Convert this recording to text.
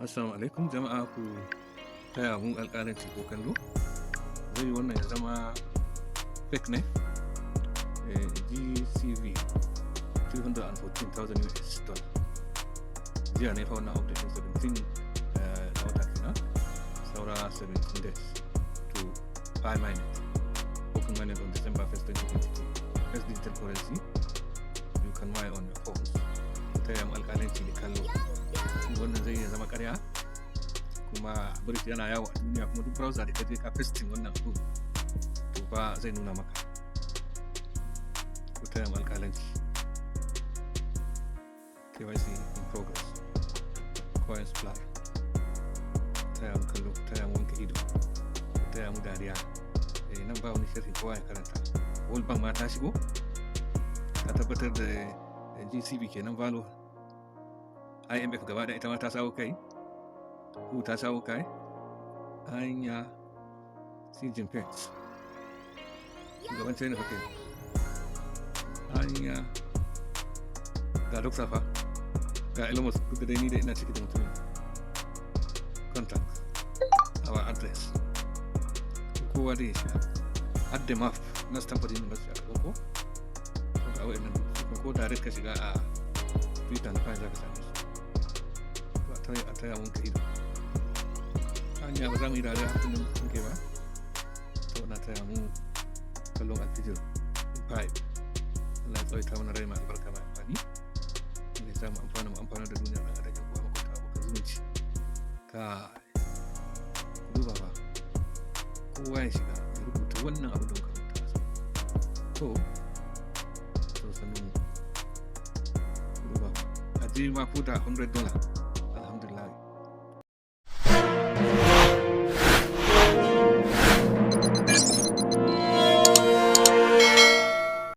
Assalamu alaikum jama'a, ku taya mu alƙalanci ko kallo. Zai yi wannan ya zama fake ne? GCV 314,000 US dollar. Jiya ne fa wannan update 17 na wata kenan. Saura 17 days to buy mainnet. Open mainnet on December 1st, 2022. First digital currency you can buy on your phones. Taya mu alƙalanci da kallo. Wannan zai iya zama ƙarya, kuma British yana yawo a duniya, kuma duk browser da kaje ka pasting wannan abu to ba zai nuna maka. Ku taya mu alƙalanci. KYC in progress. Coinsply. Taya mu kallo, taya mu wanke ido, taya mu dariya. Nan ba wani sharhi, kowa ya karanta. World Bank ma ta shigo, ta tabbatar da GCB kenan value. IMF gaba da ita ma ta sawo kai, WHO ta sawo kai, hanya Xi Jinping shugaban China fa kai, hanya ga Dr. fa ga Elon Musk, duk da dai ni da ina ciki da mutumin. Contact our address, kowa da ya shiga, add the map na Stanford University a ko a wayannan, ko direct ka shiga a Twitter na fa za ka same su. A taya mun ka ido, hanya ba za mu yi dariya a kullum muke ba, to na taya mu kallon alfijir 5. Allah ya tsawaita mana rai mai albarka mai amfani, Allah ya sa mu amfana da duniya ɗan adam, kuwa makwabta abokan zumunci. Duba ba, kowa ya shiga ya rubuta wannan abu da muka rubuta masa. To sannan duba ba, a je ma ko da $100